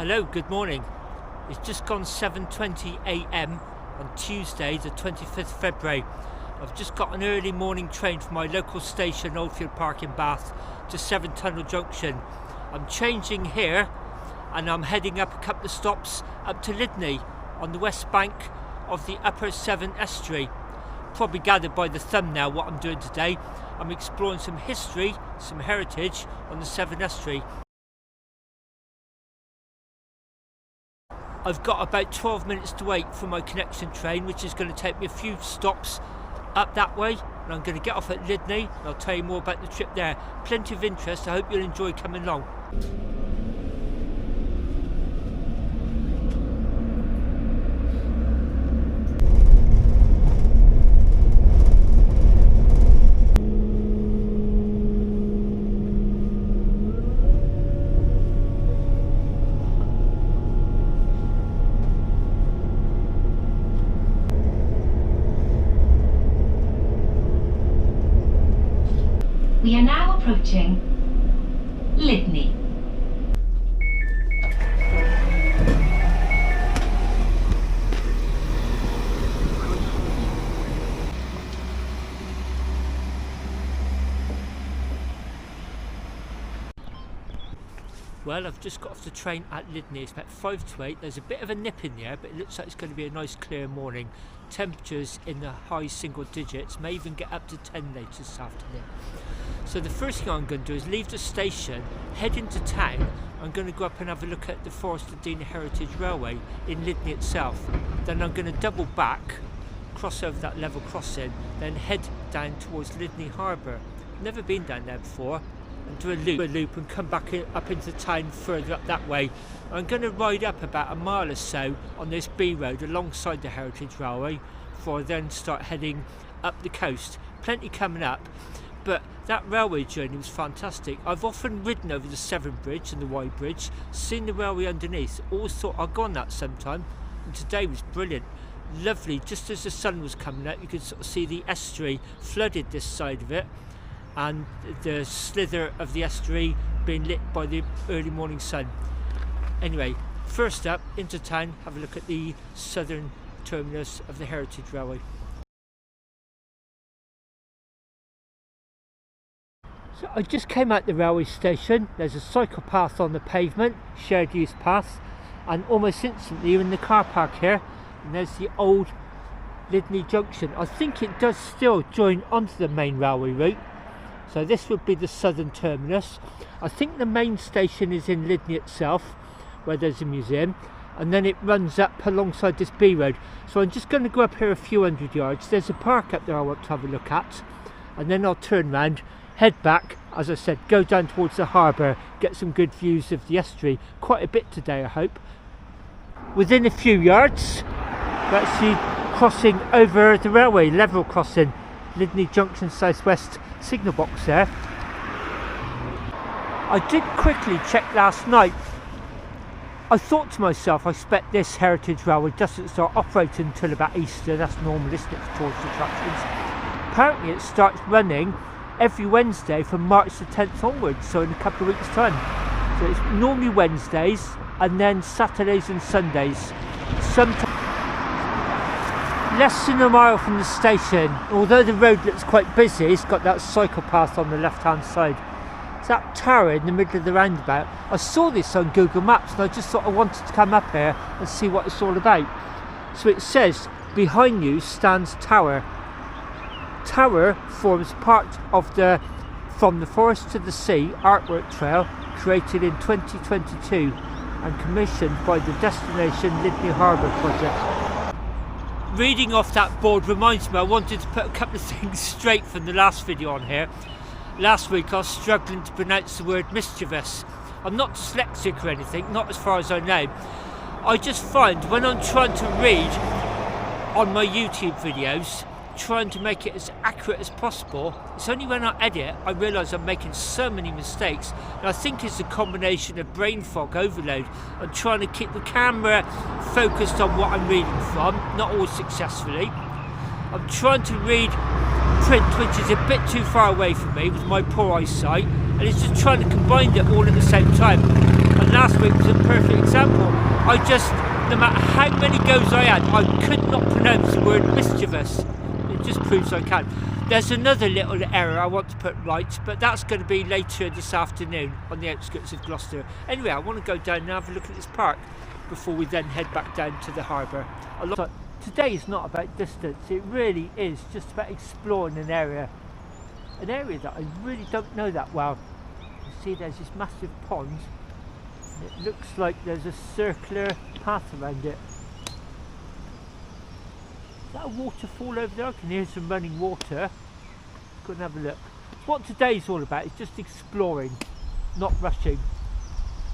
Hello, good morning. It's just gone 7:20 AM on Tuesday the 25th February. I've just got an early morning train from my local station, Oldfield Park in Bath, to Severn Tunnel Junction. I'm changing here and I'm heading up a couple of stops up to Lydney on the west bank of the upper Severn estuary. Probably gathered by the thumbnail what I'm doing today. I'm exploring some history, some heritage on the Severn estuary. I've got about 12 minutes to wait for my connection train, which is going to take me a few stops up that way, and I'm going to get off at Lydney and I'll tell you more about the trip there. Plenty of interest, I hope you'll enjoy coming along. We are now approaching Lydney. Well, I've just got off the train at Lydney. It's about 5 to 8. There's a bit of a nip in the air, but it looks like it's going to be a nice clear morning. Temperatures in the high single digits, may even get up to 10 later this afternoon. So the first thing I'm going to do is leave the station, head into town. I'm going to go up and have a look at the Forest of Dean Heritage Railway in Lydney itself. Then I'm going to double back, cross over that level crossing, then head down towards Lydney harbour. Never been down there before. And do a loop and come back up into town further up that way. I'm going to ride up about a mile or so on this B road alongside the Heritage Railway before I then start heading up the coast. Plenty coming up, but that railway journey was fantastic. I've often ridden over the Severn Bridge and the Wye Bridge, seen the railway underneath, always thought I'd go on that sometime, and today was brilliant. Lovely, just as the sun was coming up you could sort of see the estuary flooded this side of it, and the slither of the estuary being lit by the early morning sun. Anyway, first up, into town, have a look at the southern terminus of the Heritage Railway. So I just came out the railway station. There's a cycle path on the pavement, shared use path, and almost instantly you're in the car park here, and there's the old Lydney junction. I think it does still join onto the main railway route. So this would be the southern terminus. I think the main station is in Lydney itself, where there's a museum, and then it runs up alongside this B road. So I'm just going to go up here a few hundred yards. There's a park up there I want to have a look at, and then I'll turn round, head back, as I said, go down towards the harbour, get some good views of the estuary. Quite a bit today, I hope. Within a few yards, that's the crossing over the railway, level crossing, Lydney Junction Southwest signal box there. I did quickly check last night. I thought to myself, I expect this Heritage Railway doesn't start operating until about Easter. That's normal, isn't it, for tourist attractions? Apparently it starts running every Wednesday from March the 10th onwards, so in a couple of weeks time. So it's normally Wednesdays and then Saturdays and Sundays. Sometimes less than a mile from the station. Although the road looks quite busy, it's got that cycle path on the left hand side. It's that tower in the middle of the roundabout. I saw this on Google Maps and I just thought I wanted to come up here and see what it's all about. So it says, behind you stands Tower. Tower forms part of the From the Forest to the Sea artwork trail created in 2022 and commissioned by the Destination Lydney Harbour project. Reading off that board reminds me I wanted to put a couple of things straight from the last video on here. Last week I was struggling to pronounce the word mischievous. I'm not dyslexic or anything, not as far as I know. I just find when I'm trying to read on my YouTube videos, trying to make it as accurate as possible, it's only when I edit I realise I'm making so many mistakes, and I think it's a combination of brain fog overload and trying to keep the camera focused on what I'm reading from, not always successfully. I'm trying to read print which is a bit too far away from me with my poor eyesight, and it's just trying to combine it all at the same time. And last week was a perfect example. No matter how many goes I had, I could not pronounce the word mischievous. It just proves I can. There's another little error I want to put right, but that's going to be later this afternoon on the outskirts of Gloucester. Anyway, I want to go down and have a look at this park before we then head back down to the harbour. Today is not about distance, it really is just about exploring an area that I really don't know that well. You see there's this massive pond. It looks like there's a circular path around it. Is that a waterfall over there? I can hear some running water. Go and have a look. What today's all about is just exploring, not rushing.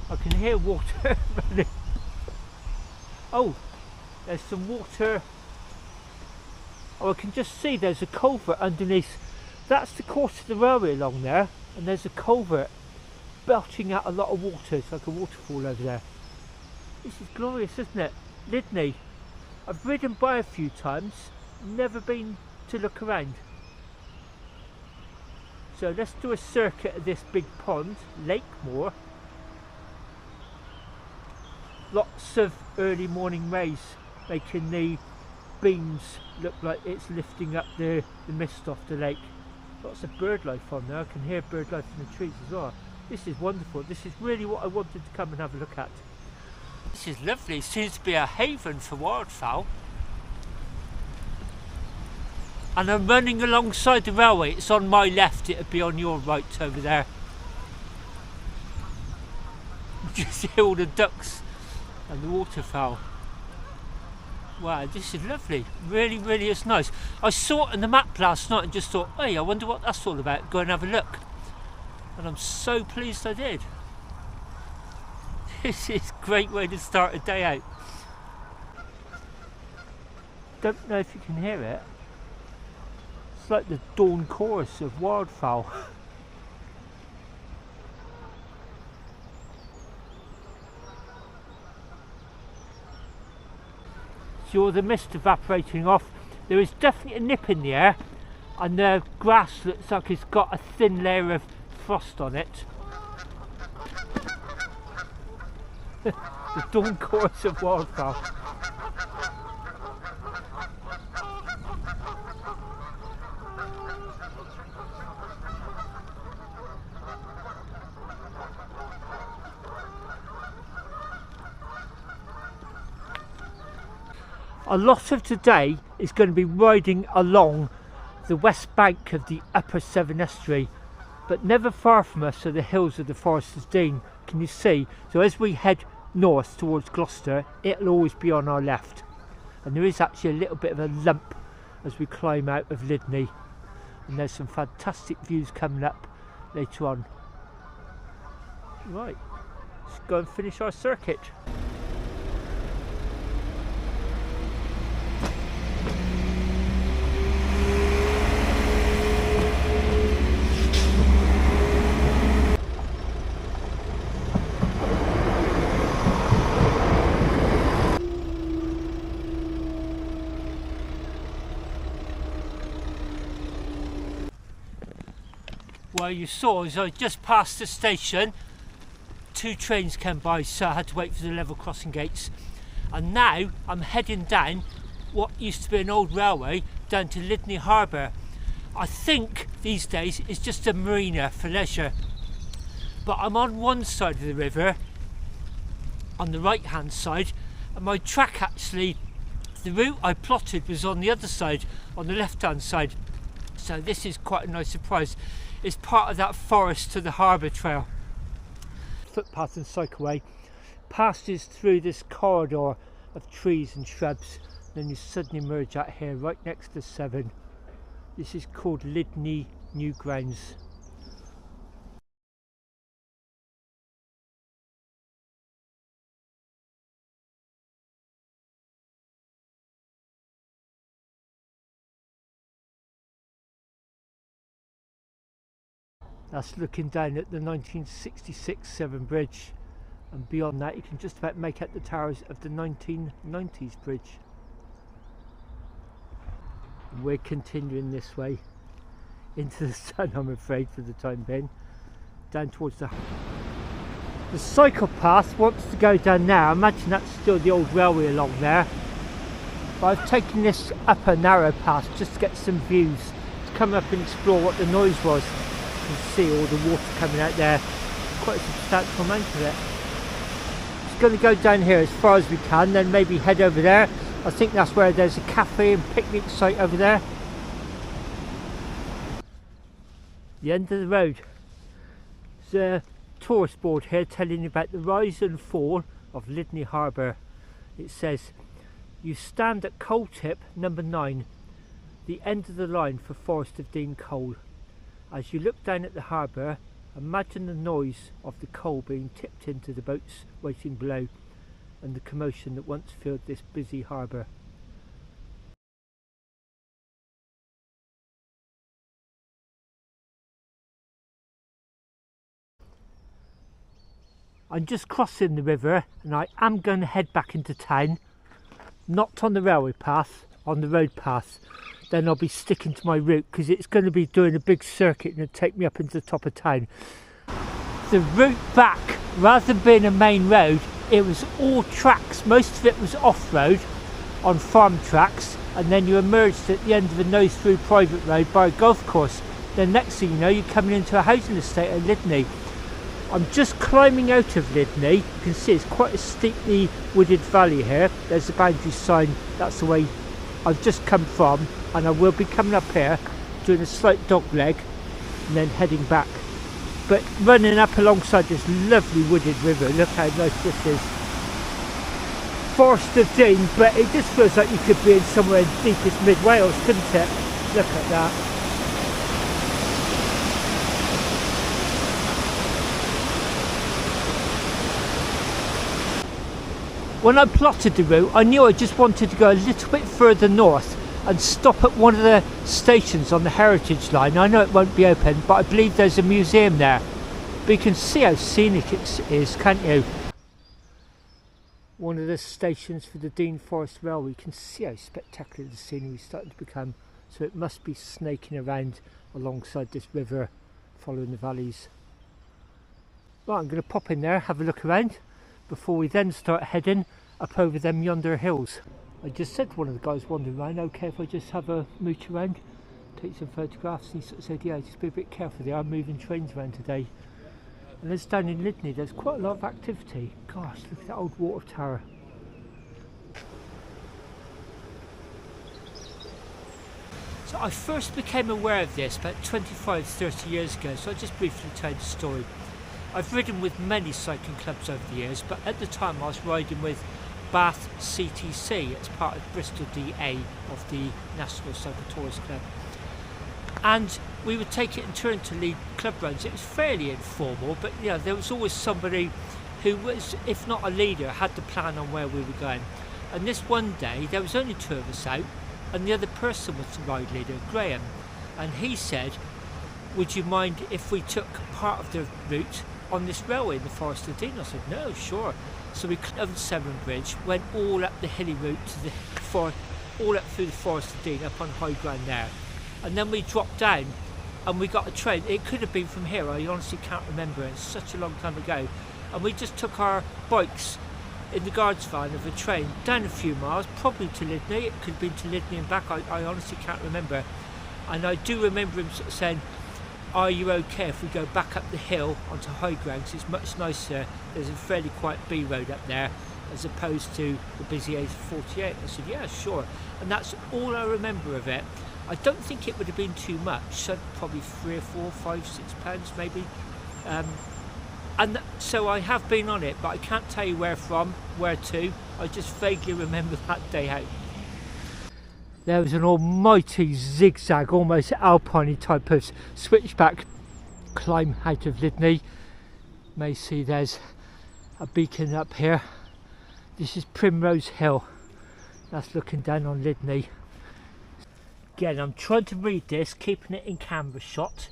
I can hear water running. Oh, there's some water. Oh, I can just see there's a culvert underneath. That's the course of the railway along there, and there's a culvert belching out a lot of water. It's like a waterfall over there. This is glorious, isn't it? Lydney. I've ridden by a few times, never been to look around. So let's do a circuit of this big pond, Lake Moor. Lots of early morning rays making the beams look like it's lifting up the mist off the lake. Lots of bird life on there. I can hear bird life in the trees as well. This is wonderful. This is really what I wanted to come and have a look at. This is lovely. It seems to be a haven for wildfowl. And I'm running alongside the railway. It's on my left, it'll be on your right over there. You can see all the ducks and the waterfowl. Wow, this is lovely. Really, really is nice. I saw it on the map last night and just thought, hey, I wonder what that's all about. Go and have a look. And I'm so pleased I did. This is a great way to start a day out. Don't know if you can hear it. It's like the dawn chorus of wildfowl. See all the mist evaporating off. There is definitely a nip in the air, and the grass looks like it's got a thin layer of frost on it. The dawn chorus of wildfowl. A lot of today is going to be riding along the west bank of the upper Severn estuary, but never far from us are the hills of the Forest of Dean. Can you see? So as we head north towards Gloucester, it'll always be on our left, and there is actually a little bit of a lump as we climb out of Lydney, and there's some fantastic views coming up later on. Right, let's go and finish our circuit. Well, you saw as I just passed the station, 2 trains came by, so I had to wait for the level crossing gates. And now I'm heading down what used to be an old railway down to Lydney harbour. I think these days it's just a marina for leisure. But I'm on one side of the river, on the right hand side, and my track actually, the route I plotted was on the other side, on the left hand side. So this is quite a nice surprise. It's part of that forest to the harbour trail. Footpath and cycleway passes through this corridor of trees and shrubs, then you suddenly emerge out here right next to Severn. This is called Lydney Newgrounds. That's looking down at the 1966 Severn Bridge, and beyond that you can just about make out the towers of the 1990s bridge. And we're continuing this way into the sun, I'm afraid, for the time being, down towards the The cycle path wants to go down there. I imagine that's still the old railway along there. But I've taken this up a narrow path just to get some views, to come up and explore what the noise was. You can see all the water coming out there. Quite a substantial amount of it. It's going to go down here as far as we can, then maybe head over there. I think that's where there's a cafe and picnic site over there. The end of the road. There's a tourist board here telling you about the rise and fall of Lydney Harbour. It says, you stand at coal tip number 9, the end of the line for Forest of Dean coal. As you look down at the harbour, imagine the noise of the coal being tipped into the boats waiting below, and the commotion that once filled this busy harbour. I'm just crossing the river and I am going to head back into town, not on the railway path, on the road path. Then I'll be sticking to my route because it's going to be doing a big circuit and it'll take me up into the top of town. The route back, rather than being a main road, it was all tracks. Most of it was off-road on farm tracks, and then you emerged at the end of a nose-through private road by a golf course. Then next thing you know, you're coming into a housing estate at Lydney. I'm just climbing out of Lydney. You can see it's quite a steeply wooded valley here. There's the boundary sign, that's the way I've just come from, and I will be coming up here, doing a slight dog leg, and then heading back. But running up alongside this lovely wooded river, look how nice this is. Forest of Dean, but it just feels like you could be in somewhere in deepest mid-Wales, couldn't it? Look at that. When I plotted the route, I knew I just wanted to go a little bit further north and stop at one of the stations on the heritage line. I know it won't be open, but I believe there's a museum there. But you can see how scenic it is, can't you? One of the stations for the Dean Forest Railway. You can see how spectacular the scenery is starting to become. So it must be snaking around alongside this river, following the valleys. Right, I'm going to pop in there, have a look around, before we then start heading up over them yonder hills. I just said to one of the guys wandering around, okay if I just have a mooch around, take some photographs, and he sort of said, yeah, just be a bit careful, they are moving trains around today. And there's down in Lydney, there's quite a lot of activity. Gosh, look at that old water tower. So I first became aware of this about 25-30 years ago, so I'll just briefly tell you the story. I've ridden with many cycling clubs over the years, but at the time I was riding with Bath CTC. It's part of Bristol DA of the National Cycle Tourist Club. And we would take it in turn to lead club runs. It was fairly informal, but you know, there was always somebody who was, if not a leader, had the plan on where we were going. And this one day, there was only 2 of us out, and the other person was the ride leader, Graham. And he said, would you mind if we took part of the route on this railway in the Forest of Dean? I said, no, sure. So we climbed over the Severn Bridge, went all up the hilly route to the all up through the Forest of Dean, up on high ground there. And then we dropped down and we got a train. It could have been from here, I honestly can't remember, it's such a long time ago. And we just took our bikes in the guards van of a train down a few miles, probably to Lydney. It could have been to Lydney and back, I honestly can't remember. And I do remember him sort of saying, are you okay if we go back up the hill onto high ground, because it's much nicer, there's a fairly quiet B road up there as opposed to the busy A48. I said, yeah, sure. And that's all I remember of it. I don't think it would have been too much, so probably £3 or £4, £5, £6 maybe. So I have been on it, but I can't tell you where from, where to. I just vaguely remember that day out. There was an almighty zigzag, almost alpine type of switchback climb out of Lydney. You may see there's a beacon up here. This is Primrose Hill. That's looking down on Lydney. Again, I'm trying to read this, keeping it in camera shot.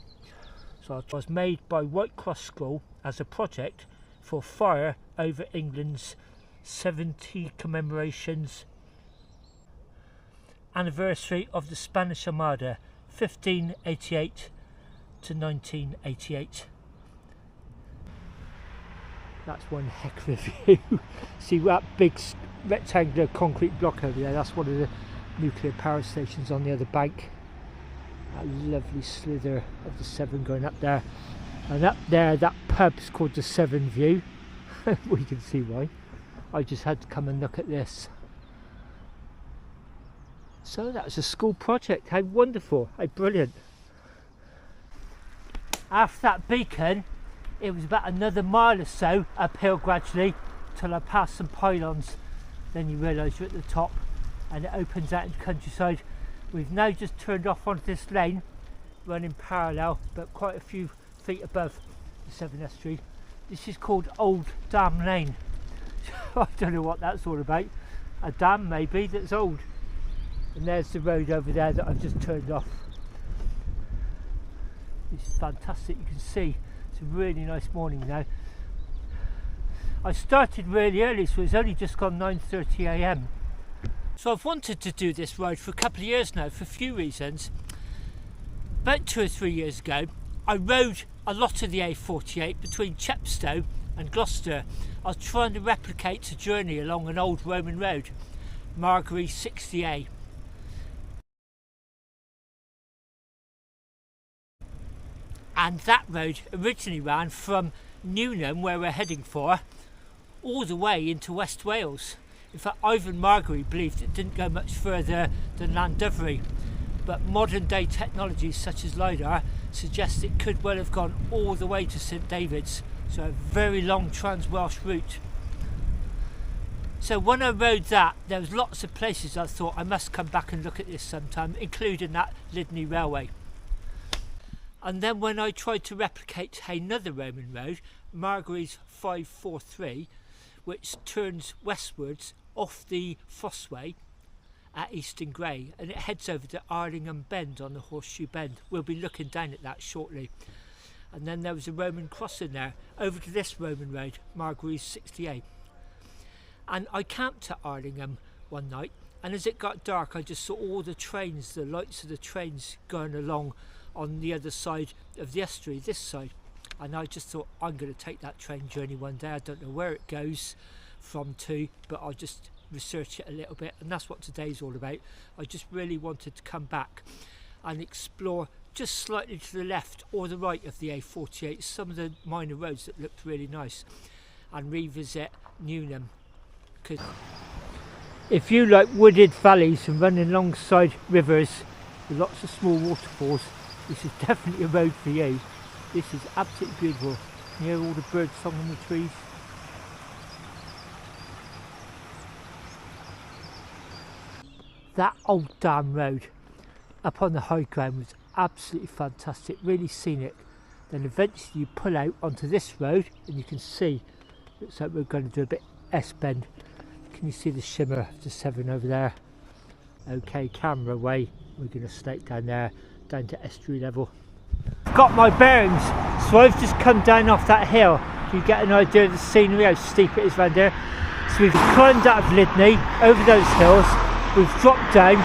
So it was made by White Cross School as a project for Fire over England's 70 commemorations anniversary of the Spanish Armada, 1588 to 1988. That's one heck of a view. See that big rectangular concrete block over there? That's one of the nuclear power stations on the other bank. That lovely slither of the Severn going up there. And up there, that pub's called the Severn View. We can see why. I just had to come and look at this. So that was a school project. How wonderful, how brilliant. After that beacon, it was about another mile or so uphill gradually till I passed some pylons. Then you realise you're at the top and it opens out into countryside. We've now just turned off onto this lane, running parallel but quite a few feet above the Severn estuary. This is called Old Dam Lane. I don't know what that's all about. A dam maybe that's old. And there's the road over there that I've just turned off. It's fantastic, you can see. It's a really nice morning now. I started really early, so it's only just gone 9:30 AM. So I've wanted to do this road for a couple of years now for a few reasons. About 2 or 3 years ago, I rode a lot of the A48 between Chepstow and Gloucester. I was trying to replicate a journey along an old Roman road, Margery 60A. And that road originally ran from Newnham, where we're heading for, all the way into West Wales. In fact, Ivan Margery believed it didn't go much further than Llandovery, but modern day technologies such as LiDAR suggest it could well have gone all the way to St David's, so a very long Trans-Welsh route. So when I rode that, there was lots of places I thought I must come back and look at this sometime, including that Lydney railway. And then when I tried to replicate another Roman road, Margery's 543, which turns westwards off the Fossway at Easton Grey, and it heads over to Ardingham Bend on the Horseshoe Bend. We'll be looking down at that shortly. And then there was a Roman crossing there, over to this Roman road, Margery's 68. And I camped at Ardingham one night, and as it got dark I just saw all the trains, the lights of the trains going along on the other side of the estuary, this side. And I just thought, I'm going to take that train journey one day. I don't know where it goes from to, but I'll just research it a little bit, and that's what today's all about. I just really wanted to come back and explore just slightly to the left or the right of the A48 some of the minor roads that looked really nice, and revisit Newnham. Because if you like wooded valleys and running alongside rivers with lots of small waterfalls, this is definitely a road for you. This is absolutely beautiful. You hear all the birds song in the trees. That old dam road up on the high ground was absolutely fantastic, really scenic. Then eventually you pull out onto this road and you can see, looks like we're going to do a bit S-bend. Can you see the shimmer of the Severn over there? Okay, camera away. We're going to snake down there, down to estuary level. Got my bearings, so I've just come down off that hill. You get an idea of the scenery, how steep it is around there. So we've climbed out of Lydney, over those hills, we've dropped down.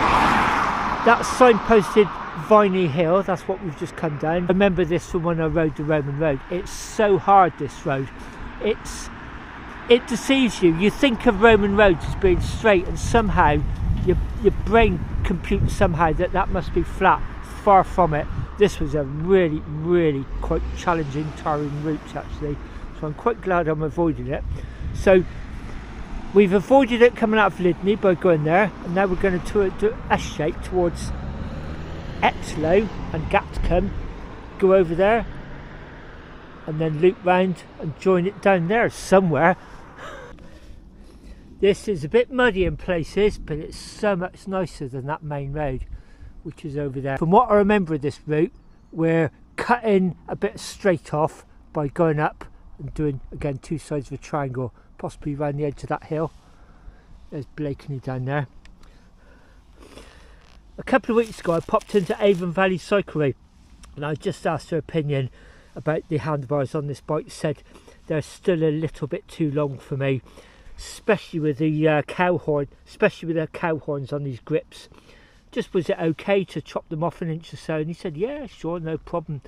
That's signposted Viney Hill, that's what we've just come down. I remember this from when I rode the Roman road. It's so hard, this road. It deceives you. You think of Roman roads as being straight, and somehow your brain computes somehow that must be flat. Far from it. This was a really quite challenging, tiring route actually, so I'm quite glad I'm avoiding it. So we've avoided it coming out of Lydney by going there, and now we're going to do S-shape towards Etlow and Gatcombe, go over there and then loop round and join it down there somewhere. This is a bit muddy in places, but it's so much nicer than that main road, which is over there. From what I remember of this route, we're cutting a bit straight off by going up and doing, again, two sides of a triangle, possibly around the edge of that hill. There's Blakeney down there. A couple of weeks ago I popped into Avon Valley Cyclery, and I just asked her opinion about the handlebars on this bike. Said they're still a little bit too long for me, especially with the cow horns on these grips. Just was it okay to chop them off an inch or so? And he said, yeah, sure, no problem.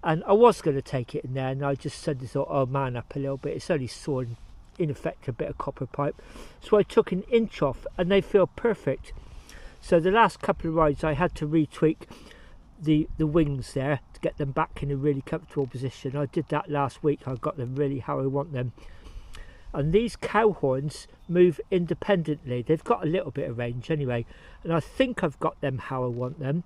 And I was going to take it in there, and I just suddenly thought, oh man, up a little bit, it's only sore and in effect a bit of copper pipe. So I took an inch off, and they feel perfect. So the last couple of rides I had to retweak the wings there to get them back in a really comfortable position. I did that last week. I got them really how I want them. And these cow horns move independently. They've got a little bit of range anyway, and I think I've got them how I want them.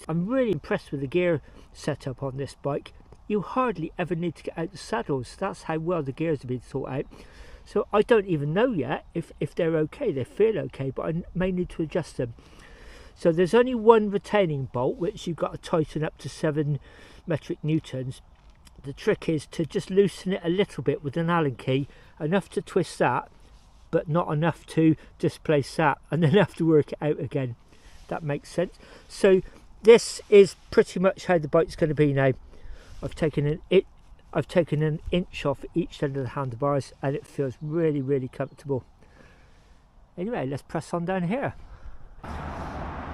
I'm really impressed with the gear setup on this bike. You hardly ever need to get out the saddles. That's how well the gears have been thought out. So I don't even know yet if they're okay. They feel okay, but I may need to adjust them. So there's only one retaining bolt, which you've got to tighten up to 7 metric newtons. The trick is to just loosen it a little bit with an Allen key, enough to twist that, but not enough to displace that, and then have to work it out again. That makes sense. So this is pretty much how the bike's going to be now. I've taken an inch off each end of the handlebars, and it feels really, really comfortable. Anyway, let's press on down here.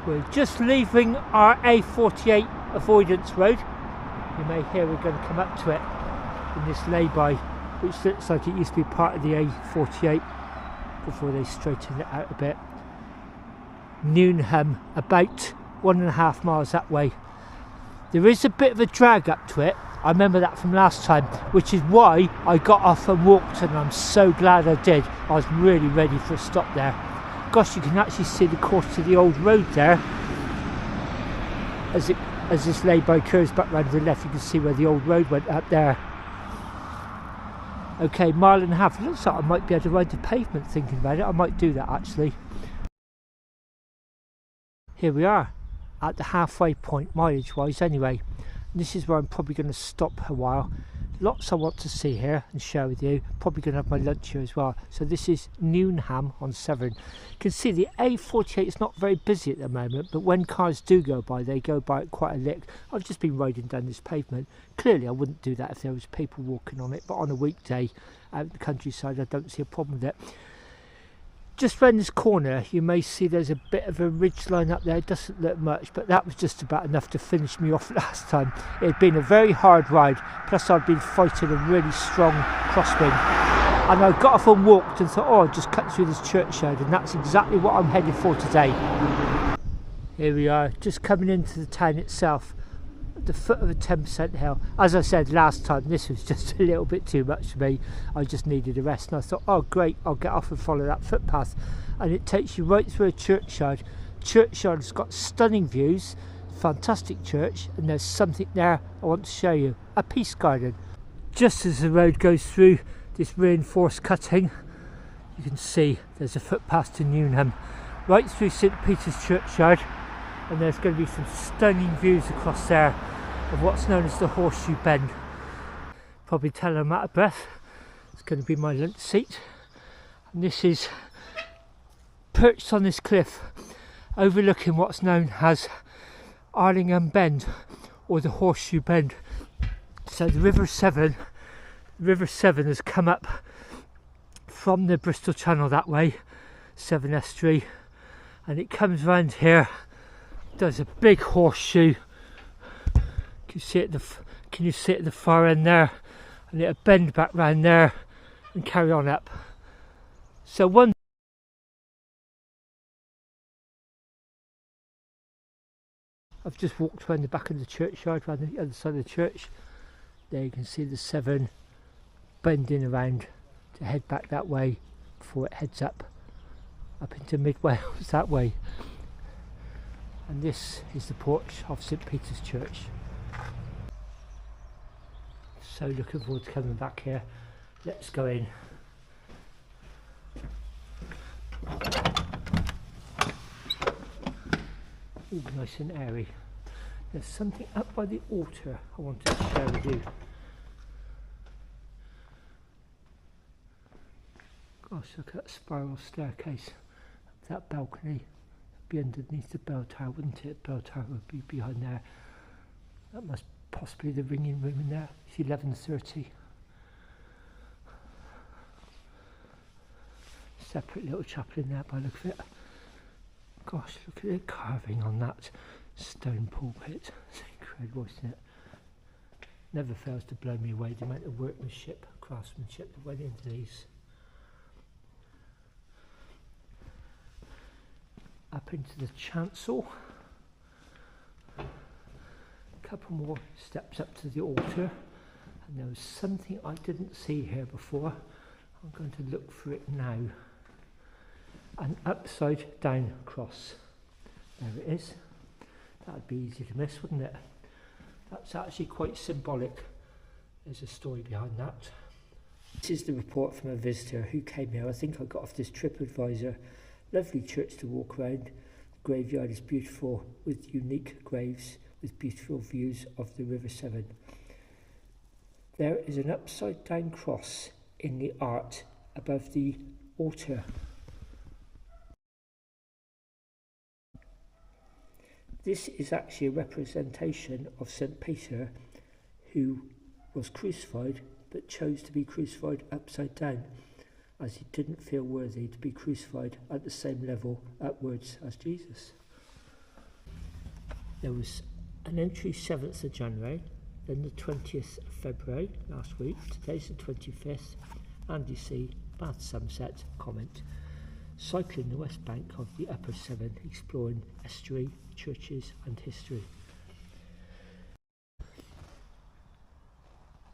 We're just leaving our A48 avoidance road. You may hear we're going to come up to it in this lay-by, which looks like it used to be part of the A48 before they straightened it out a bit. Newnham, about 1.5 miles that way. There is a bit of a drag up to it. I remember that from last time, which is why I got off and walked, and I'm so glad I did. I was really ready for a stop there. Gosh, you can actually see the course to the old road there. As this lay-by curves back round to the left, you can see where the old road went up there. Okay, 1.5 miles. It looks like I might be able to ride the pavement thinking about it. I might do that actually. Here we are at the halfway point, mileage wise anyway. And this is where I'm probably going to stop a while. Lots I want to see here and share with you. Probably going to have my lunch here as well. So this is Newnham on Severn. You can see the A48 is not very busy at the moment, but when cars do go by, they go by at quite a lick. I've just been riding down this pavement. Clearly I wouldn't do that if there was people walking on it, but on a weekday out in the countryside I don't see a problem with it. Just round this corner you may see there's a bit of a ridge line up there. It doesn't look much, but that was just about enough to finish me off last time. It had been a very hard ride, plus I'd been fighting a really strong crosswind, and I got off and walked and thought, oh, I'll just cut through this churchyard, and that's exactly what I'm heading for today. Here we are, just coming into the town itself, at the foot of a 10% hill. As I said last time, this was just a little bit too much for me. I just needed a rest, and I thought, oh great, I'll get off and follow that footpath, and it takes you right through a churchyard. Churchyard's got stunning views, fantastic church, and there's something there I want to show you, a peace garden. Just as the road goes through this reinforced cutting, you can see there's a footpath to Newnham right through St Peter's churchyard, and there's going to be some stunning views across there of what's known as the Horseshoe Bend. Probably tell I'm out of breath. It's going to be my lunch seat, and this is perched on this cliff overlooking what's known as Arlingham Bend, or the Horseshoe Bend. So the River Severn has come up from the Bristol Channel that way, Severn estuary, and it comes round here, does a big horseshoe. Can you see it at the far end there, and it'll bend back round there and carry on up. So I've just walked around the back of the churchyard, around the other side of the church. There you can see the Severn bending around to head back that way before it heads up into mid Wales that way. And this is the porch of St Peter's Church. So looking forward to coming back here. Let's go in. Ooh, nice and airy. There's something up by the altar I wanted to share with you. Gosh, look at that spiral staircase. That balcony would be underneath the bell tower, wouldn't it? Bell tower would be behind there. That must possibly be the ringing room in there. It's 11:30. Separate little chapel in there by the look of it. Gosh, look at the carving on that stone pulpit. It's incredible, isn't it? Never fails to blow me away the amount of workmanship, craftsmanship that went into these. Up into the chancel. A couple more steps up to the altar. And there was something I didn't see here before. I'm going to look for it now. An upside down cross. There it is. That would be easy to miss, wouldn't it? That's actually quite symbolic. There's a story behind that. This is the report from a visitor who came here. I think I got off this TripAdvisor. Lovely church to walk around. The graveyard is beautiful with unique graves with beautiful views of the River Severn. There is an upside down cross in the art above the altar. This is actually a representation of St Peter, who was crucified but chose to be crucified upside down, as he didn't feel worthy to be crucified at the same level upwards as Jesus. There was an entry 7th of January, then the 20th of February last week, today's the 25th, Andy C, Bath Sunset, comment. Cycling the west bank of the Upper Severn, exploring estuary, churches and history.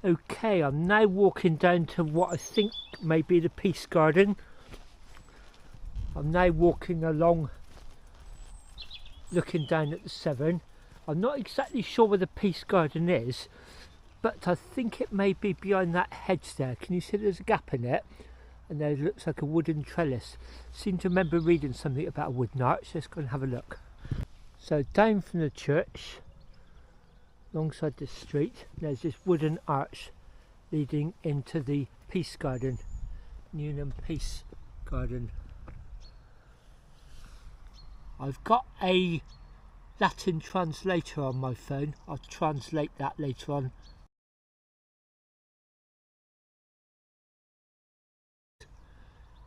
Okay, I'm now walking down to what I think may be the Peace Garden. I'm now walking along, looking down at the Severn. I'm not exactly sure where the Peace Garden is, but I think it may be behind that hedge there. Can you see there's a gap in it? And there looks like a wooden trellis. Seem to remember reading something about a wooden arch. Let's go and have a look. So down from the church, alongside the street, there's this wooden arch leading into the Peace Garden, Newnham Peace Garden. I've got a Latin translator on my phone. I'll translate that later on.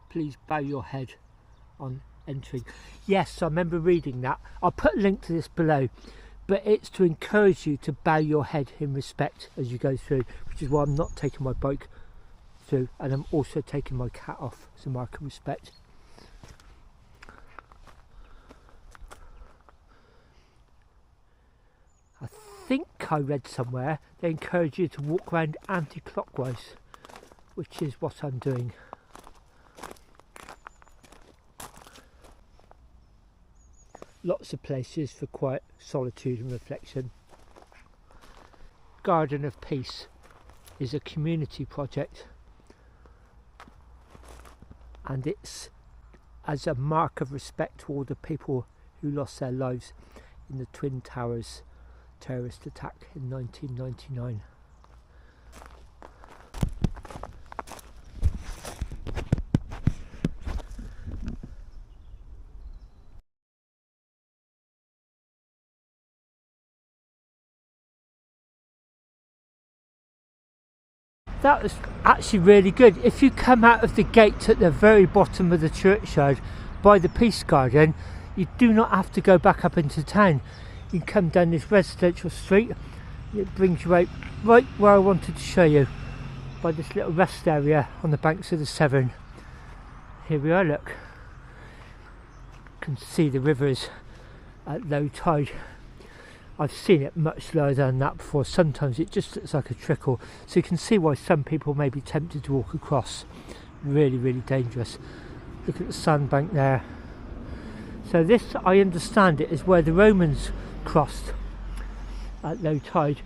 Please bow your head on entering. Yes, I remember reading that. I'll put a link to this below, but it's to encourage you to bow your head in respect as you go through, which is why I'm not taking my bike through, and I'm also taking my cat off as a mark of respect. I think I read somewhere they encourage you to walk around anti-clockwise, which is what I'm doing. Lots of places for quiet solitude and reflection. Garden of Peace is a community project, and it's as a mark of respect to all the people who lost their lives in the Twin Towers terrorist attack in 1999. That was actually really good. If you come out of the gate at the very bottom of the churchyard by the Peace Garden, you do not have to go back up into town. You can come down this residential street. It brings you out right where I wanted to show you, by this little rest area on the banks of the Severn. Here we are, look. You can see the rivers at low tide. I've seen it much lower than that before. Sometimes it just looks like a trickle, so you can see why some people may be tempted to walk across. Really, really dangerous. Look at the sandbank there. So this, I understand it, is where the Romans crossed at low tide,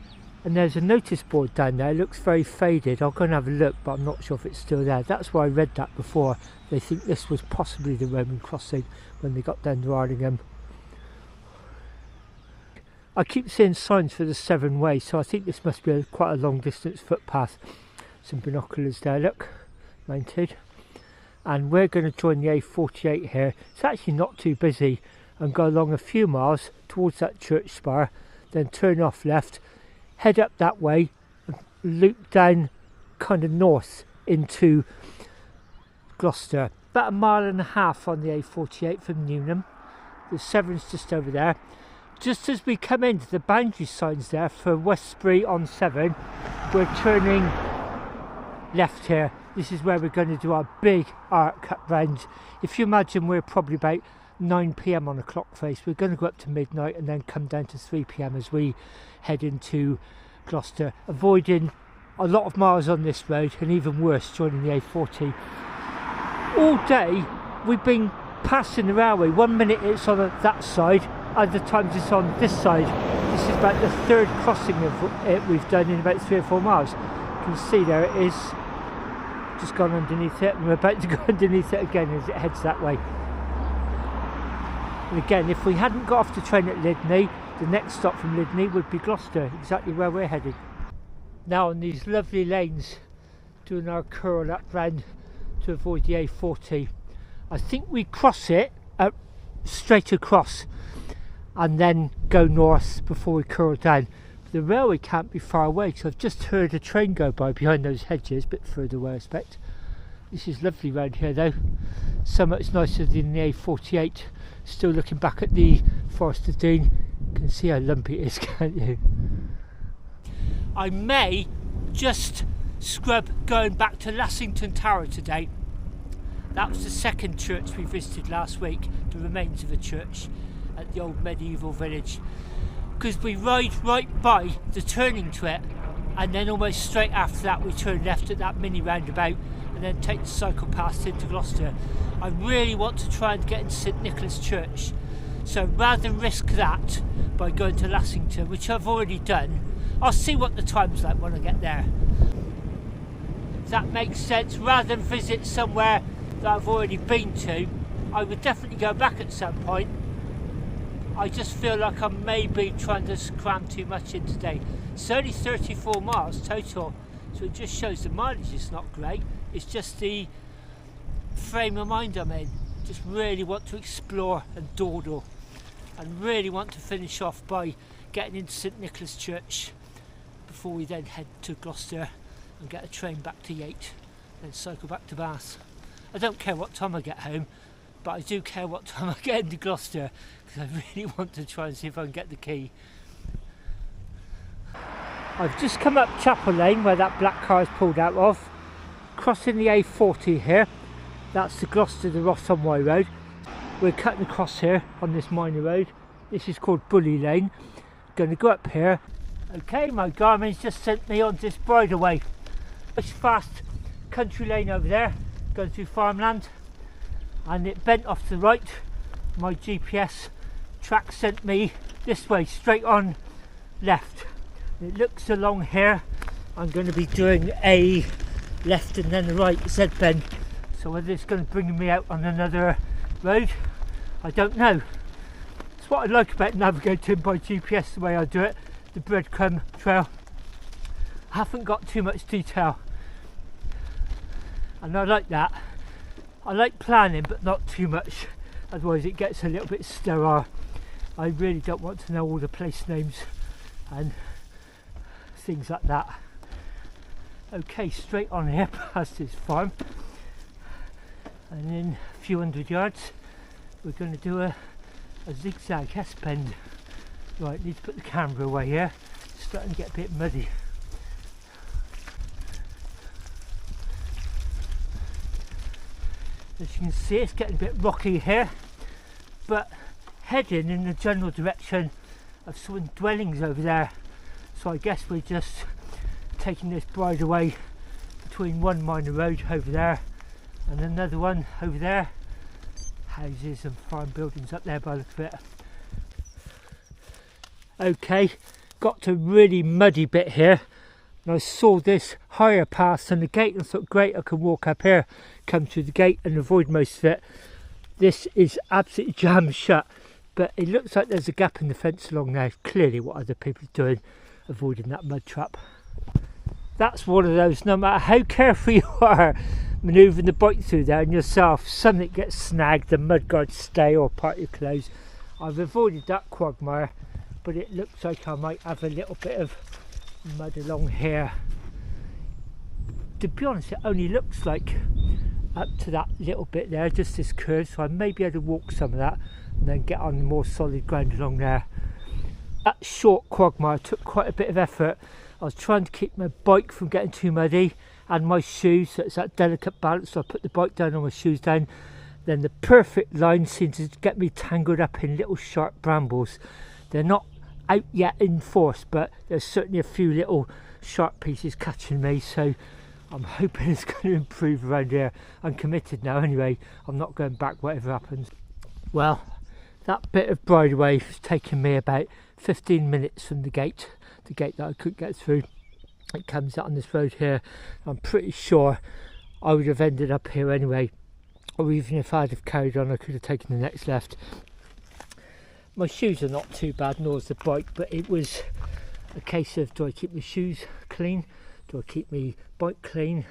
and there's a notice board down there. It looks very faded. I'll go and have a look, but I'm not sure if it's still there. That's why I read that before. They think this was possibly the Roman crossing when they got down to Ardingham. I keep seeing signs for the Severn Way, so I think this must be quite a long distance footpath. Some binoculars there, look, mounted. And we're going to join the A48 here. It's actually not too busy, and go along a few miles towards that church spire, then turn off left, head up that way, and loop down kind of north into Gloucester. About 1.5 miles on the A48 from Newnham. The Severn's just over there. Just as we come into the boundary signs there for Westbury on Severn, we're turning left here. This is where we're going to do our big arc cut round. If you imagine, we're probably about 9 PM on a clock face. We're going to go up to midnight and then come down to 3 PM as we head into Gloucester, avoiding a lot of miles on this road, and even worse, joining the A40. All day we've been passing the railway. 1 minute it's on that side, other times it's on this side. This is about the third crossing of it we've done in about 3 or 4 miles. You can see there it is, just gone underneath it, and we're about to go underneath it again as it heads that way. And again, if we hadn't got off the train at Lydney, the next stop from Lydney would be Gloucester, exactly where we're heading. Now on these lovely lanes, doing our curl up round to avoid the A40. I think we cross it straight across and then go north before we curl down. The railway can't be far away, because I've just heard a train go by behind those hedges, a bit further away I expect. This is lovely round here though, so much nicer than the A48. Still looking back at the Forest of Dean, you can see how lumpy it is, can't you? I may just scrub going back to Lassington Tower today. That was the second church we visited last week, the remains of a church at the old medieval village. Because we ride right by the turning to it, and then almost straight after that we turn left at that mini roundabout and then take the cycle path into Gloucester. I really want to try and get into St Nicholas Church, so rather than risk that by going to Lassington, which I've already done, I'll see what the time's like when I get there. If that makes sense, rather than visit somewhere that I've already been to, I would definitely go back at some point. I just feel like I may be trying to cram too much in today. It's only 34 miles total, so it just shows the mileage is not great. It's just the frame of mind I'm in. Just really want to explore and dawdle, and really want to finish off by getting into St Nicholas Church before we then head to Gloucester and get a train back to Yate, then cycle back to Bath. I don't care what time I get home, but I do care what time I get into Gloucester, because I really want to try and see if I can get the key. I've just come up Chapel Lane where that black car is pulled out of, crossing the A40 here. That's the Gloucester to Ross-on-Wye road. We're cutting across here on this minor road. This is called Bully Lane. Going to go up here. Okay, my Garmin's just sent me on this bridleway. It's fast country lane over there, going through farmland, and it bent off to the right. My GPS track sent me this way, straight on left. It looks along here. I'm going to be doing a left and then a right Z bend. So whether it's going to bring me out on another road, I don't know. It's what I like about navigating by GPS, the way I do it, the breadcrumb trail. I haven't got too much detail, and I like that. I like planning, but not too much, otherwise it gets a little bit sterile. I really don't want to know all the place names and things like that. Okay, straight on here past this farm, and in a few hundred yards we're going to do a zigzag S-bend. Right, need to put the camera away here, it's starting to get a bit muddy. As you can see, it's getting a bit rocky here, but heading in the general direction of some dwellings over there. So I guess we're just taking this bridleway between one minor road over there and another one over there. Houses and farm buildings up there by the look of it. Okay, got to a really muddy bit here, and I saw this higher path and the gate and I thought, great, I can walk up here, come through the gate and avoid most of it. This is absolutely jammed shut, but it looks like there's a gap in the fence along there. Clearly what other people are doing, avoiding that mud trap. That's one of those, no matter how careful you are manoeuvring the bike through there and yourself, something gets snagged, the mudguards stay or part of your clothes. I've avoided that quagmire, but it looks like I might have a little bit of mud along here. To be honest, it only looks like up to that little bit there, just this curve, so I may be able to walk some of that and then get on more solid ground along there. That short quagmire took quite a bit of effort. I was trying to keep my bike from getting too muddy and my shoes, so it's that delicate balance. So I put the bike down and my shoes down. Then the perfect line seemed to get me tangled up in little sharp brambles. They're not out yet in force, but there's certainly a few little sharp pieces catching me, so I'm hoping it's going to improve around here. I'm committed now anyway. I'm not going back whatever happens. Well, that bit of bridleway has taken me about 15 minutes from the gate that I couldn't get through. It comes out on this road here. I'm pretty sure I would have ended up here anyway, or even if I'd have carried on I could have taken the next left. My shoes are not too bad, nor is the bike, but it was a case of, do I keep my shoes clean, do I keep my bike clean?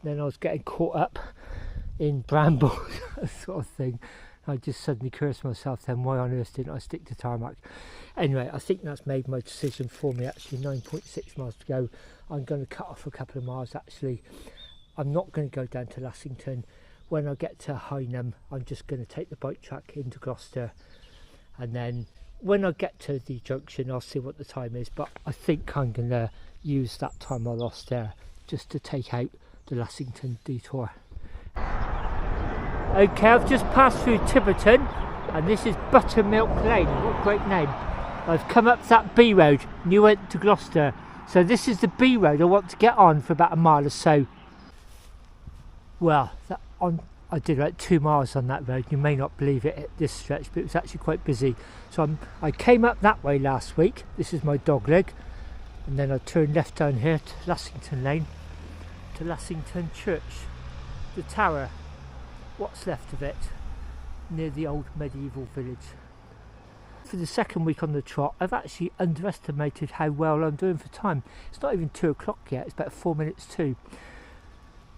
Then I was getting caught up in brambles, that sort of thing. I just suddenly cursed myself then, why on earth didn't I stick to tarmac? Anyway, I think that's made my decision for me actually. 9.6 miles to go. I'm going to cut off a couple of miles actually. I'm not going to go down to Lassington. When I get to Newnham, I'm just going to take the bike track into Gloucester, and then when I get to the junction I'll see what the time is, but I think I'm going to use that time I lost there just to take out the Lassington detour. Okay, I've just passed through Tiverton and this is Buttermilk Lane. What a great name. I've come up that B road, Newnham to Gloucester. So this is the B road I want to get on for about a mile or so. Well, I did about 2 miles on that road. You may not believe it at this stretch, but it was actually quite busy. So I came up that way last week. This is my dog leg. And then I turned left down here to Lassington Lane, to Lassington Church, the tower, what's left of it, near the old medieval village. For the second week on the trot, I've actually underestimated how well I'm doing for time. It's not even 2 o'clock yet, it's about 4 minutes to.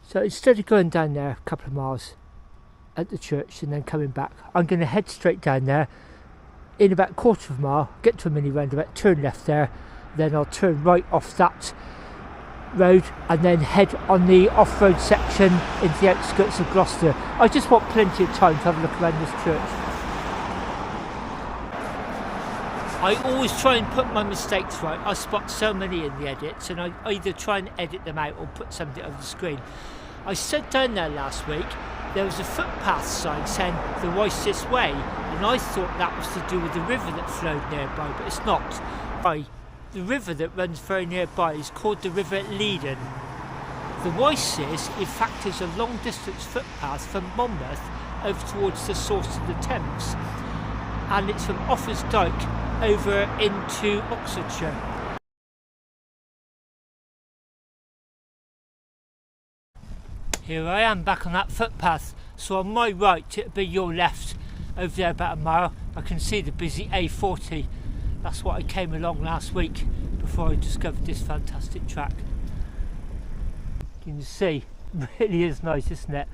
So instead of going down there a couple of miles at the church and then coming back, I'm going to head straight down there in about a quarter of a mile, get to a mini roundabout, turn left there, then I'll turn right off that road and then head on the off-road section into the outskirts of Gloucester. I just want plenty of time to have a look around this church. I always try and put my mistakes right. I spot so many in the edits and I either try and edit them out or put something over the screen. I said down there last week there was a footpath sign saying the Why's this way, and I thought that was to do with the river that flowed nearby, but it's not. The river that runs very nearby is called the River Lydney. The Wyses, in fact, is a long distance footpath from Monmouth over towards the source of the Thames, and it's from Offa's Dyke over into Oxfordshire. Here I am back on that footpath, so on my right it'll be your left, over there about a mile. I can see the busy A40. That's what I came along last week before I discovered this fantastic track. You can see, it really is nice, isn't it?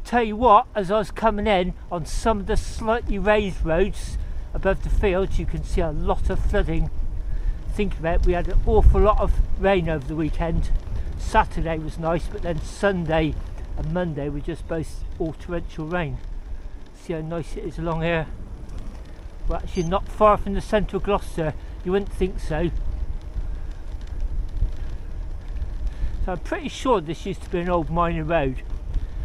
Tell you what, as I was coming in on some of the slightly raised roads above the fields, you can see a lot of flooding. Think about it, we had an awful lot of rain over the weekend. Saturday was nice, but then Sunday and Monday were just both all torrential rain. See how nice it is along here? We're actually not far from the centre of Gloucester. You wouldn't think so. So I'm pretty sure this used to be an old mining road,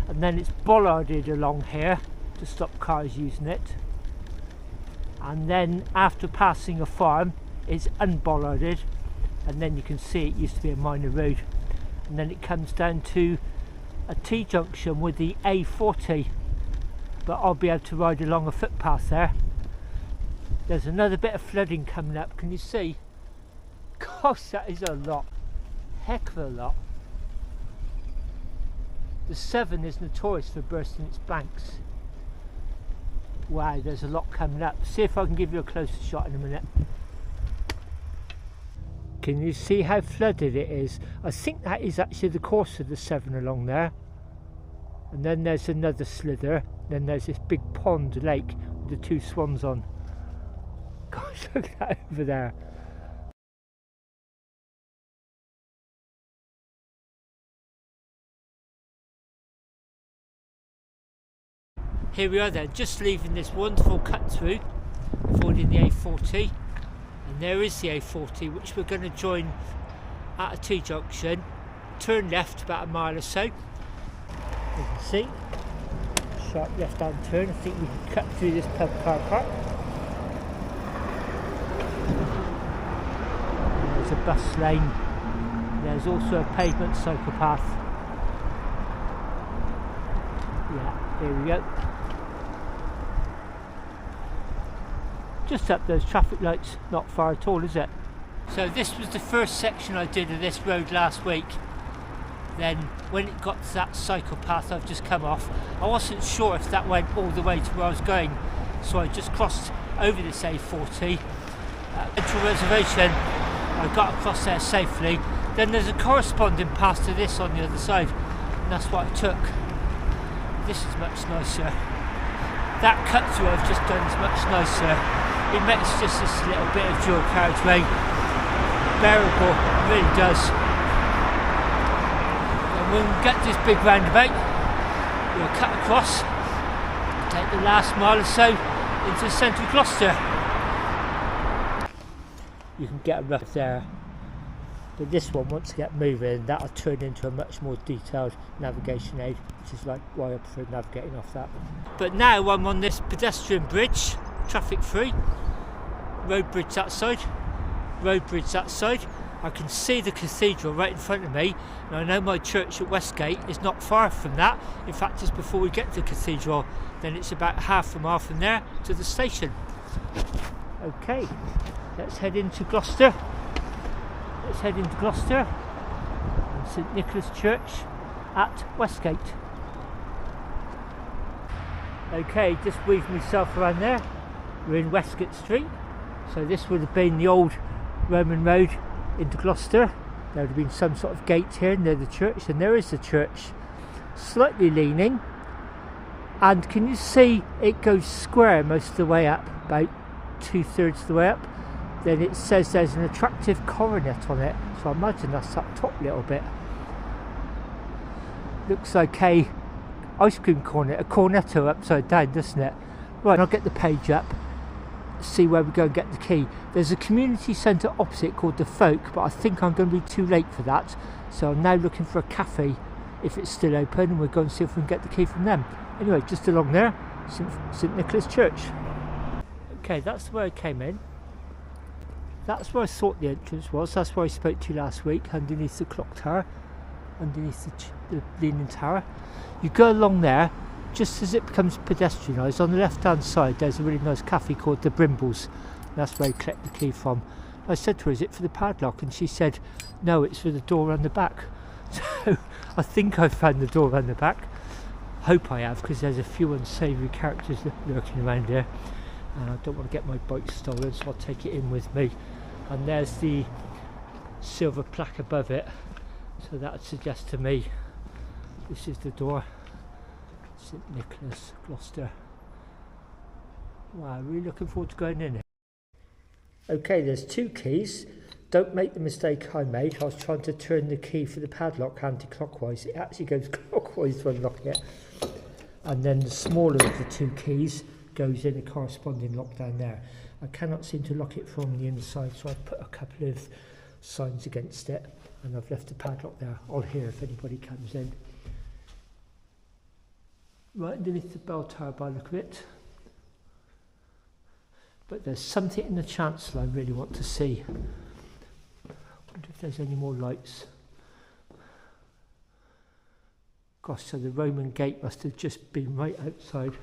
and then it's bollarded along here to stop cars using it, and then after passing a farm it's unbollarded, and then you can see it used to be a minor road, and then it comes down to a T-junction with the A40, but I'll be able to ride along a footpath there. There's another bit of flooding coming up, can you see? Gosh, that is a lot, heck of a lot. The Severn is notorious for bursting its banks. Wow, there's a lot coming up. See if I can give you a closer shot in a minute. Can you see how flooded it is? I think that is actually the course of the Severn along there. And then there's another slither. Then there's this big pond lake with the 2 swans on. Gosh, look at that over there. Here we are then, just leaving this wonderful cut through, avoiding the A40. And there is the A40, which we're going to join at a T-junction, turn left about a mile or so. You can see, sharp left-hand turn. I think we can cut through this pub car park. There's a bus lane. There's also a pavement cycle path. Yeah, here we go. Just up those traffic lights, not far at all, is it? So this was the first section I did of this road last week. Then when it got to that cycle path I've just come off, I wasn't sure if that went all the way to where I was going, so I just crossed over this A40 into a reservation. I got across there safely. Then there's a corresponding path to this on the other side, and that's what I took. This is much nicer. That cut through I've just done is much nicer. It makes just this little bit of dual carriageway bearable, it really does. And when we get this big roundabout, we'll cut across, take the last mile or so into the centre of Gloucester. You can get a rough there, but this one, once I get moving, that'll turn into a much more detailed navigation aid, which is like why I prefer navigating off that. But now I'm on this pedestrian bridge, traffic free, road bridge that side, road bridge that side. I can see the cathedral right in front of me, and I know my church at Westgate is not far from that. In fact, just before we get to the cathedral, then it's about half a mile from there to the station. Okay, let's head into Gloucester. Let's head into Gloucester and St Nicholas Church at Westgate. Okay, just weaved myself around there. We're in Westgate Street, so this would have been the old Roman road into Gloucester. There would have been some sort of gate here near the church, and there is the church, slightly leaning. And can you see it goes square most of the way up, about 2/3 of the way up. Then it says there's an attractive coronet on it, so I imagine that's that top little bit. Looks like a ice cream cornet, a cornetto upside down, doesn't it? Right, I'll get the page up, see where we go and get the key. There's a community centre opposite called the Folk, but I think I'm going to be too late for that, so I'm now looking for a cafe if it's still open, and we'll go and see if we can get the key from them. Anyway, just along there, St Nicholas Church. Okay, that's where I came in. That's where I thought the entrance was. That's where I spoke to you last week, underneath the clock tower, underneath the leaning tower. You go along there, just as it becomes pedestrianised. On the left hand side there's a really nice cafe called the Brimbles. That's where I collect the key from. I said to her, is it for the padlock? And she said, no, it's for the door around the back. So I think I've found the door around the back. Hope I have, because there's a few unsavoury characters lurking around here, and I don't want to get my bike stolen, so I'll take it in with me. And there's the silver plaque above it, so that would suggest to me this is the door. St Nicholas, Gloucester. Wow, really looking forward to going in here. Okay, there's two keys. Don't make the mistake I made. I was trying to turn the key for the padlock anti-clockwise. It actually goes clockwise to unlock it. And then the smaller of the two keys goes in a corresponding lock down there. I cannot seem to lock it from the inside, so I've put a couple of signs against it, and I've left the padlock there. I'll hear if anybody comes in. Right underneath the bell tower by the look of it. But there's something in the chancel I really want to see. I wonder if there's any more lights. Gosh, so the Roman gate must have just been right outside.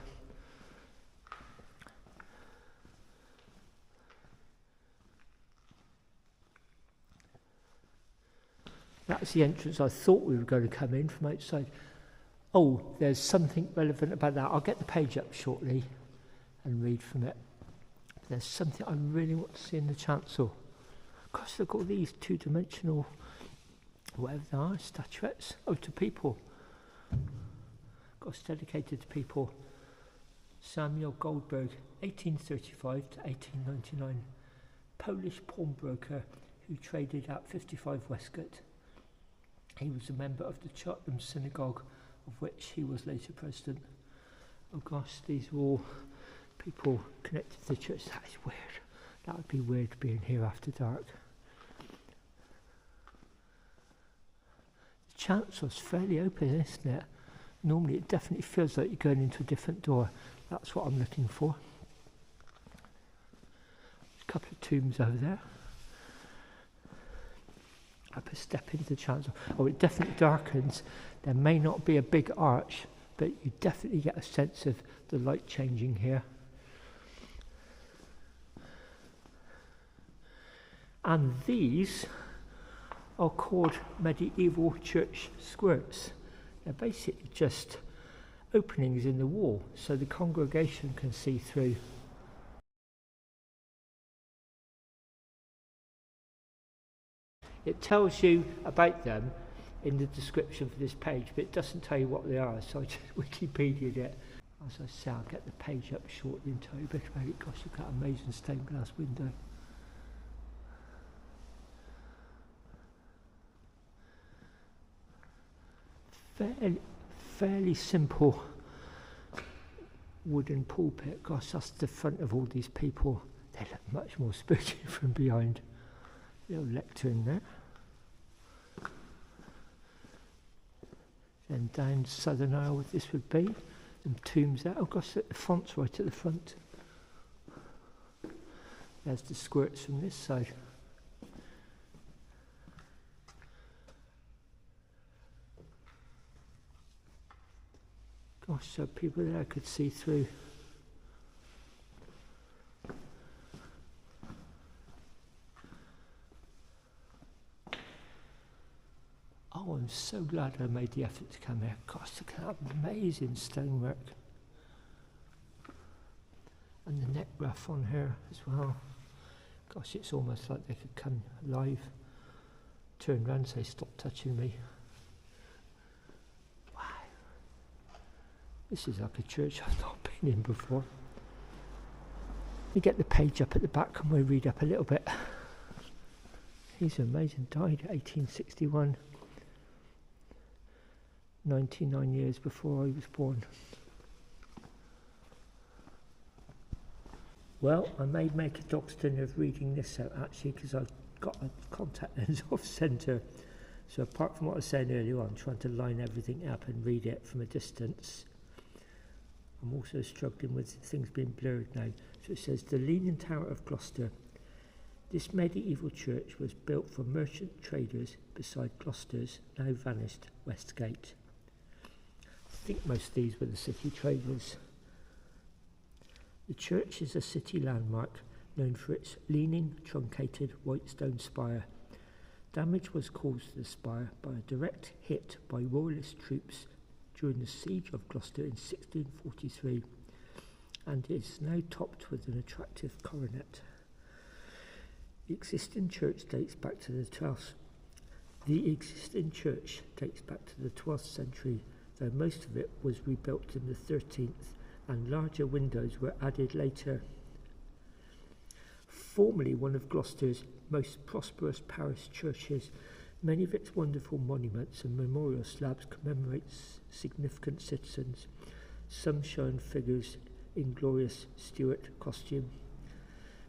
That's the entrance I thought we were going to come in from outside. Oh, there's something relevant about that. I'll get the page up shortly and read from it. There's something I really want to see in the chancel. Gosh, look at all these two-dimensional, whatever they are, statuettes. Oh, to people. Gosh, dedicated to people. Samuel Goldberg, 1835 to 1899. Polish pawnbroker who traded at 55 Westgate. He was a member of the Cheltenham Synagogue, of which he was later president. Oh gosh, these are all people connected to the church. That is weird. That would be weird being here after dark. The chancel's fairly open, isn't it? Normally it definitely feels like you're going into a different door. That's what I'm looking for. A couple of tombs over there. Up a step into the chancel. Oh, it definitely darkens. There may not be a big arch, but you definitely get a sense of the light changing here. And these are called medieval church squirts. They're basically just openings in the wall so the congregation can see through. It tells you about them in the description for this page, but it doesn't tell you what they are, so I just Wikipedia'd it. As I say, I'll get the page up shortly and tell you a bit about it. Gosh, look at that amazing stained glass window. Fairly simple wooden pulpit. Gosh, that's the front of all these people. They look much more spooky from behind. Little lectern there. Then down southern aisle, what this would be. Some tombs there. Oh gosh, the font's right at the front. There's the squirts from this side. Gosh, so people there could see through. Oh, I'm so glad I made the effort to come here. Gosh, look at that amazing stonework. And the neck ruff on her as well. Gosh, it's almost like they could come alive. Turn around and say, stop touching me. Wow. This is like a church I've not been in before. We get the page up at the back and we'll read up a little bit. He's amazing. Died 1861. 99 years before I was born. Well, I may make a dog's dinner of reading this out actually, because I've got a contact lens off centre. So apart from what I was saying earlier on, trying to line everything up and read it from a distance, I'm also struggling with things being blurred now. So it says, the Leaning Tower of Gloucester. This medieval church was built for merchant traders beside Gloucester's now vanished West Gate. I think most of these were the city traders. The church is a city landmark known for its leaning, truncated white stone spire. Damage was caused to the spire by a direct hit by royalist troops during the siege of Gloucester in 1643, and is now topped with an attractive coronet. The existing church dates back to the 12th century, though most of it was rebuilt in the 13th, and larger windows were added later. Formerly one of Gloucester's most prosperous parish churches, many of its wonderful monuments and memorial slabs commemorate significant citizens, some showing figures in glorious Stuart costume.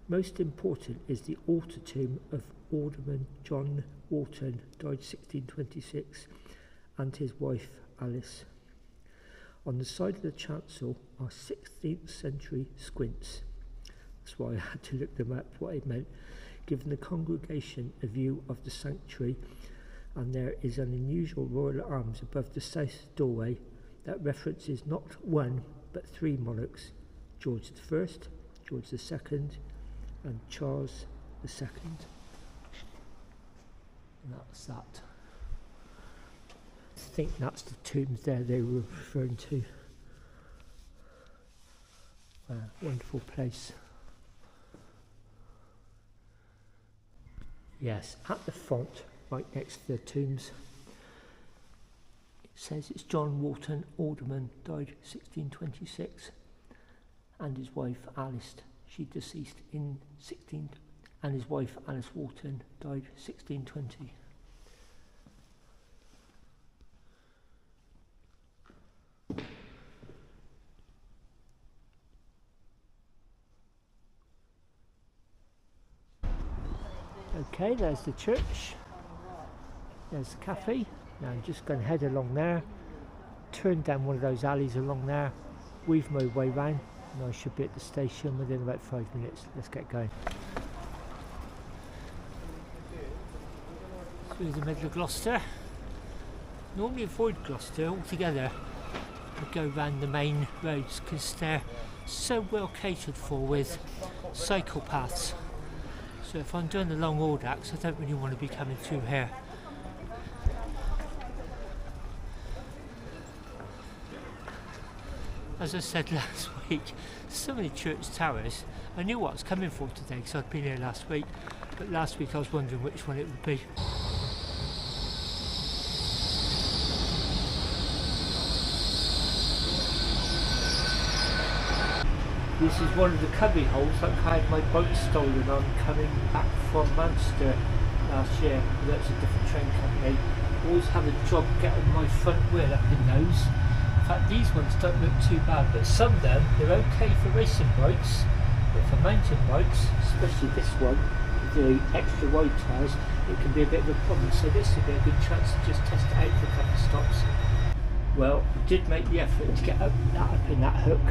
Most important is the altar tomb of Alderman John Walton, died 1626, and his wife Alice. On the side of the chancel are 16th century squints. That's why I had to look them up, what it meant, giving the congregation a view of the sanctuary, and there is an unusual royal arms above the south doorway that references not one but three monarchs, George I, George II, and Charles II. And that's that. I think that's the tombs there they were referring to. Wow, wonderful place. Yes, at the font, right next to the tombs, it says it's John Walton, Alderman, died 1626, and his wife Alice, she deceased in 16, and his wife Alice Walton died 1620. Okay, there's the church, there's the cafe. Now I'm just going to head along there, turn down one of those alleys along there, weave my way round, and I should be at the station within about 5 minutes. Let's get going. Through the middle of Gloucester. Normally avoid Gloucester altogether. I go round the main roads because they're so well catered for with cycle paths. So if I'm doing the long Audax, I don't really want to be coming through here. As I said last week, so many church towers. I knew what I was coming for today because I'd been here last week, but last week I was wondering which one it would be. This is one of the cubby holes like I had my boat stolen on coming back from Manchester last year. That's a different train company. Always have a job getting my front wheel up in those. In fact, these ones don't look too bad, but some of them, they're okay for racing bikes, but for mountain bikes, especially this one, with the extra wide tyres, it can be a bit of a problem. So this would be a good chance to just test it out for a couple of stops. Well, I did make the effort to get up in that hook,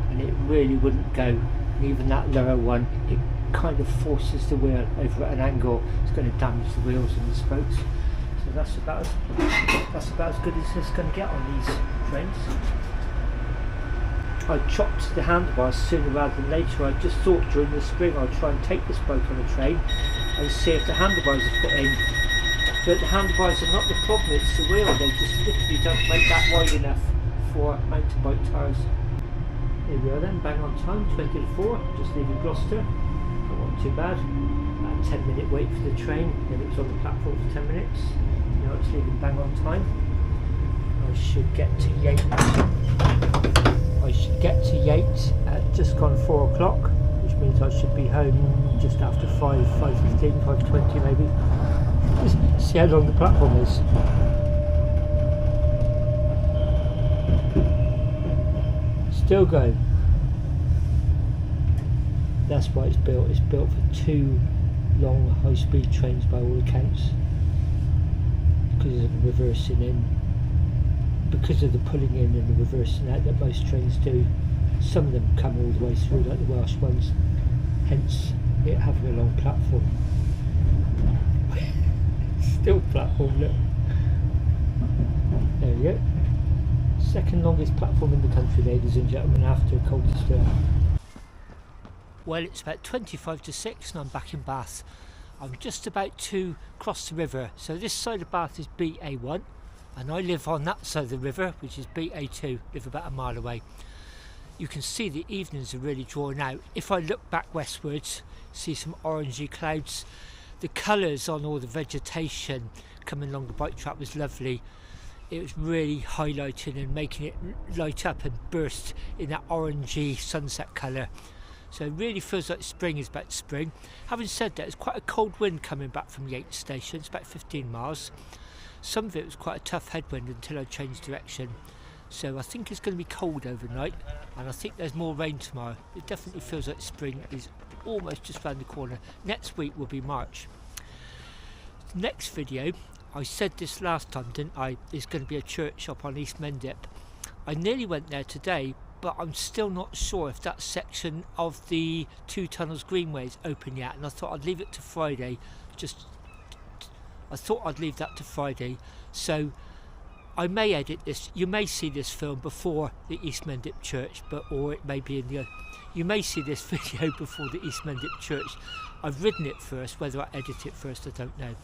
and it really wouldn't go. And even that lower one, it kind of forces the wheel over at an angle. It's going to damage the wheels and the spokes. So that's about as good as it's going to get on these trains. I chopped the handlebars sooner rather than later. I just thought during the spring I'd try and take this boat on a train and see if the handlebars are fitting. But the handlebars are not the problem, it's the wheel. They just literally don't make that wide enough for mountain bike tyres. Here we are then, bang on time, 20 to 4, just leaving Gloucester. Not too bad. About a 10-minute wait for the train, then it was on the platform for 10 minutes. Now it's leaving bang on time. I should get to Yate at just gone 4 o'clock, which means I should be home just after 5:15, 5:20 maybe. Just see how long the platform is. Still going. That's why it's built. It's built for 2 long high-speed trains by all accounts. Because of the reversing in. Because of the pulling in and the reversing out that most trains do. Some of them come all the way through, like the Welsh ones. Hence it having a long platform. Still platform, look. There we go. Second longest platform in the country, ladies and gentlemen, after Colchester. Well, it's about 25 to 6 and I'm back in Bath. I'm just about to cross the river. So this side of Bath is BA1 and I live on that side of the river, which is BA2, live about a mile away. You can see the evenings are really drawn out. If I look back westwards, see some orangey clouds. The colours on all the vegetation coming along the bike track was lovely. It was really highlighting and making it light up and burst in that orangey sunset colour. So it really feels like spring is back to spring. Having said that, it's quite a cold wind coming back from Yate station. It's about 15 miles. Some of it was quite a tough headwind until I changed direction. So I think it's going to be cold overnight and I think there's more rain tomorrow. It definitely feels like spring is almost just round the corner. Next week will be March. Next video, I said this last time, didn't I? There's going to be a church up on East Mendip. I nearly went there today, but I'm still not sure if that section of the 2 Tunnels Greenway is open yet, and I thought I'd leave it to Friday. I thought I'd leave that to Friday, so I may edit this. You may see this film before the East Mendip Church, or it may be in the. You may see this video before the East Mendip Church. I've ridden it first. Whether I edit it first, I don't know.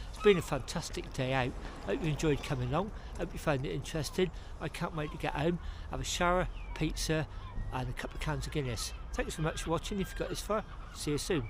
It's been a fantastic day out. Hope you enjoyed coming along. Hope you found it interesting. I can't wait to get home, have a shower, pizza, and a couple of cans of Guinness. Thanks so much for watching. If you got this far, see you soon.